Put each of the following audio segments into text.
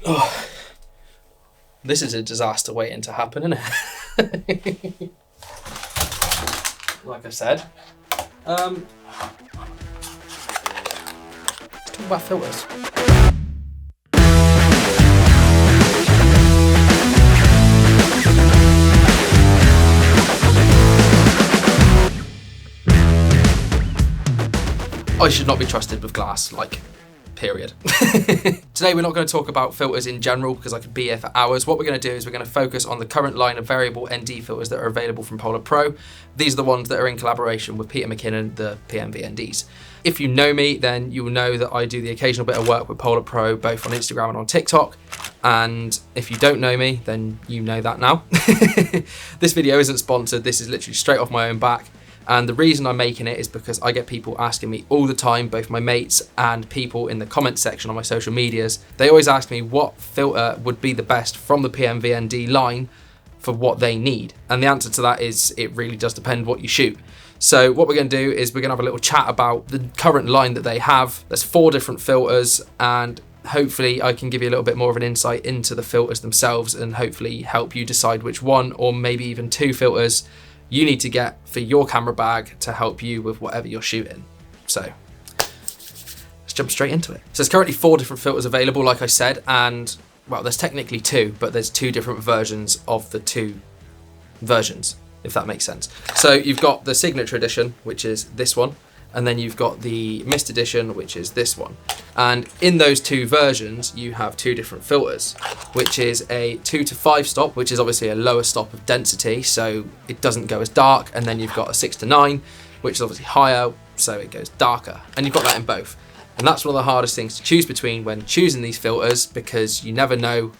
Oh, this is a disaster waiting to happen, isn't it? Like I said. Let's talk about filters. I should not be trusted with glass, like, period. Today we're not going to talk about filters in general because I could be here for hours. What we're going to do is we're going to focus on the current line of variable ND filters that are available from Polar Pro. These are the ones that are in collaboration with Peter Mckinnon, the PMVNDs. If you know me, then you will know that I do the occasional bit of work with Polar Pro, both on Instagram and on TikTok. And if you don't know me, then you know that now. This video isn't sponsored. This is literally straight off my own back. And the reason I'm making it is because I get people asking me all the time, both my mates and people in the comment section on my social medias. They always ask me what filter would be the best from the PMVND line for what they need. And the answer to that is it really does depend what you shoot. So what we're going to do is we're going to have a little chat about the current line that they have. There's 4 different filters, and hopefully I can give you a little bit more of an insight into the filters themselves and hopefully help you decide which one or maybe even 2 filters you need to get for your camera bag to help you with whatever you're shooting. So let's jump straight into it. So there's currently 4 different filters available, like I said, and well, there's technically 2, but there's 2 different versions of the 2 versions, if that makes sense. So you've got the Signature Edition, which is this one, and then you've got the Mist Edition, which is this one. And in those 2 versions, you have 2 different filters, which is a 2 to 5 stop, which is obviously a lower stop of density, so it doesn't go as dark. And then you've got a 6 to 9, which is obviously higher, so it goes darker. And you've got that in both. And that's one of the hardest things to choose between when choosing these filters, because you never know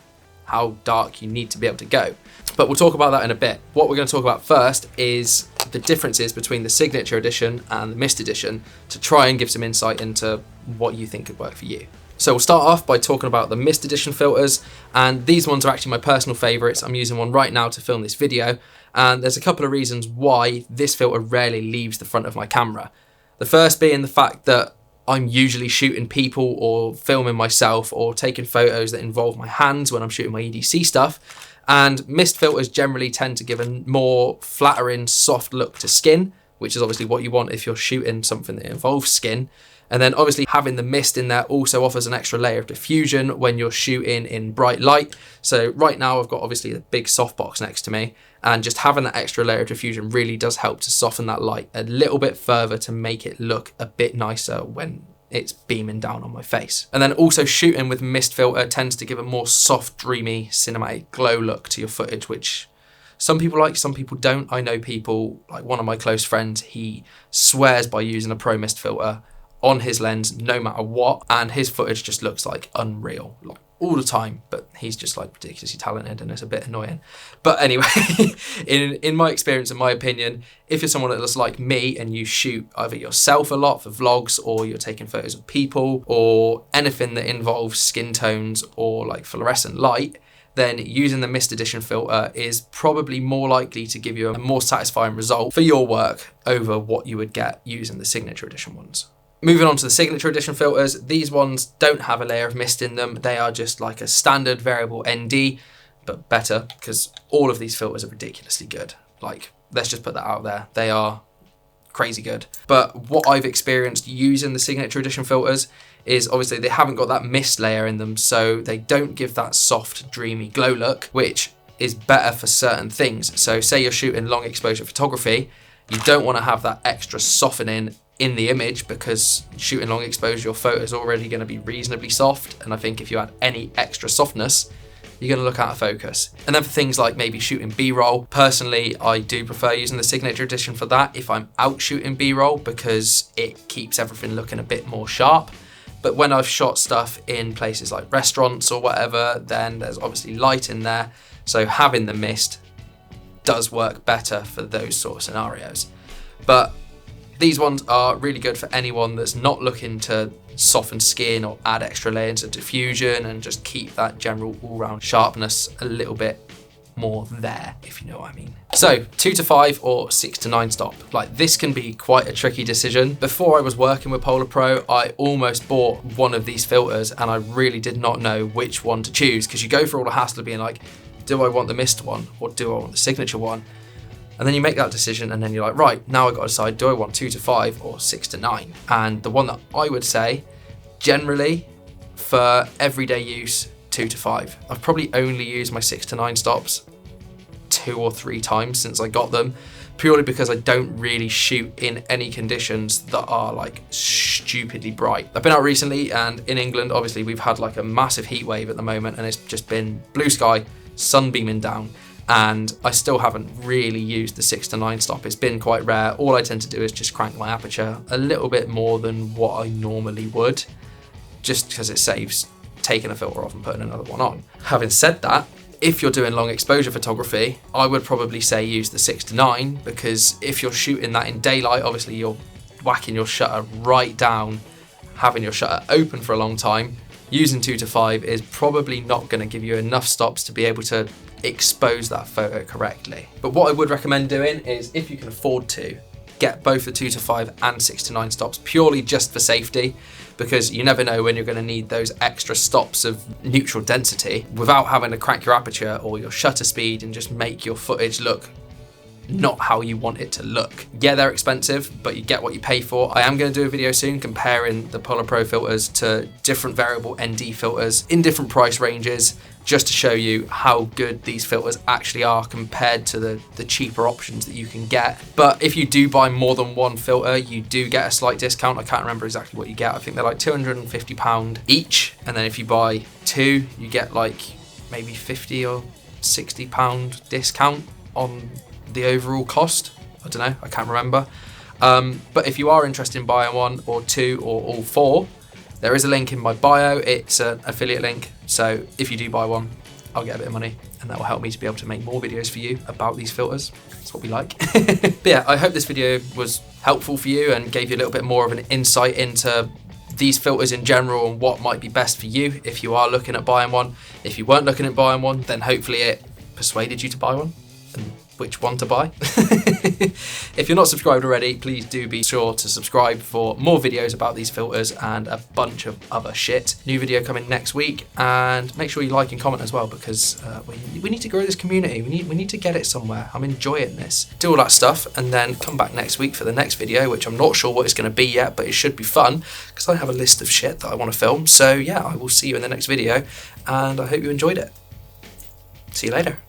how dark you need to be able to go. But we'll talk about that in a bit. What we're going to talk about first is the differences between the Signature Edition and the Mist Edition to try and give some insight into what you think could work for you. So we'll start off by talking about the Mist Edition filters, and these ones are actually my personal favourites. I'm using one right now to film this video, and there's a couple of reasons why this filter rarely leaves the front of my camera. The first being the fact that I'm usually shooting people or filming myself or taking photos that involve my hands when I'm shooting my EDC stuff. And mist filters generally tend to give a more flattering, soft look to skin, which is obviously what you want if you're shooting something that involves skin. And then obviously having the mist in there also offers an extra layer of diffusion when you're shooting in bright light. So right now I've got obviously the big softbox next to me, and just having that extra layer of diffusion really does help to soften that light a little bit further to make it look a bit nicer when it's beaming down on my face. And then also shooting with mist filter tends to give a more soft, dreamy, cinematic glow look to your footage, which some people like, some people don't. I know people, like one of my close friends, he swears by using a Pro Mist filter on his lens no matter what, and his footage just looks like unreal, like all the time, but he's just like ridiculously talented and it's a bit annoying. But anyway, in my experience, in my opinion, if you're someone that's like me and you shoot either yourself a lot for vlogs, or you're taking photos of people, or anything that involves skin tones or like fluorescent light, then using the Mist Edition filter is probably more likely to give you a more satisfying result for your work over what you would get using the Signature Edition ones. Moving on to the Signature Edition filters, these ones don't have a layer of mist in them. They are just like a standard variable ND, but better, because all of these filters are ridiculously good. Like, let's just put that out there. They are crazy good. But what I've experienced using the Signature Edition filters is obviously they haven't got that mist layer in them, so they don't give that soft, dreamy glow look, which is better for certain things. So say you're shooting long exposure photography, you don't want to have that extra softening in the image, because shooting long exposure, your photo is already going to be reasonably soft, and I think if you add any extra softness, you're going to look out of focus. And then for things like maybe shooting B-roll, personally I do prefer using the Signature Edition for that if I'm out shooting B-roll, because it keeps everything looking a bit more sharp. But when I've shot stuff in places like restaurants or whatever, then there's obviously light in there, so having the mist does work better for those sort of scenarios. But these ones are really good for anyone that's not looking to soften skin or add extra layers of diffusion and just keep that general all-round sharpness a little bit more there, if you know what I mean. So 2 to 5 or 6 to 9 stop. Like, this can be quite a tricky decision. Before I was working with Polar Pro, I almost bought one of these filters and I really did not know which one to choose, because you go through all the hassle of being like, do I want the mist one or do I want the signature one? And then you make that decision and then you're like, right, now I've got to decide, do I want 2 to 5 or 6 to 9? And the one that I would say, generally, for everyday use, 2 to 5. I've probably only used my 6 to 9 stops 2 or 3 times since I got them, purely because I don't really shoot in any conditions that are like stupidly bright. I've been out recently, and in England, obviously, we've had like a massive heat wave at the moment, and it's just been blue sky, sun beaming down, and I still haven't really used the 6 to 9 stop. It's been quite rare. All I tend to do is just crank my aperture a little bit more than what I normally would, just because it saves taking a filter off and putting another one on. Having said that, if you're doing long exposure photography, I would probably say use the 6 to 9, because if you're shooting that in daylight, obviously you're whacking your shutter right down, having your shutter open for a long time. Using 2 to 5 is probably not going to give you enough stops to be able to expose that photo correctly. But what I would recommend doing is, if you can afford to, get both the 2 to 5 and 6 to 9 stops, purely just for safety, because you never know when you're going to need those extra stops of neutral density without having to crank your aperture or your shutter speed and just make your footage look not how you want it to look. Yeah, they're expensive, but you get what you pay for. I am going to do a video soon comparing the Polar Pro filters to different variable ND filters in different price ranges, just to show you how good these filters actually are compared to the cheaper options that you can get. But if you do buy more than one filter, you do get a slight discount. I can't remember exactly what you get. I think they're like £250 each. And then if you buy 2, you get like maybe £50 or £60 discount on the overall cost. I don't know, I can't remember. But if you are interested in buying 1 or 2 or all 4, there is a link in my bio. It's an affiliate link. So if you do buy one, I'll get a bit of money, and that will help me to be able to make more videos for you about these filters. That's what we like. But yeah, I hope this video was helpful for you and gave you a little bit more of an insight into these filters in general and what might be best for you if you are looking at buying one. If you weren't looking at buying one, then hopefully it persuaded you to buy one and which one to buy. If you're not subscribed already, please do be sure to subscribe for more videos about these filters and a bunch of other shit. New video coming next week, and make sure you like and comment as well, because we need to grow this community. We need to get it somewhere. I'm enjoying this. Do all that stuff and then come back next week for the next video, which I'm not sure what it's going to be yet, but it should be fun because I have a list of shit that I want to film. So yeah, I will see you in the next video, and I hope you enjoyed it. See you later.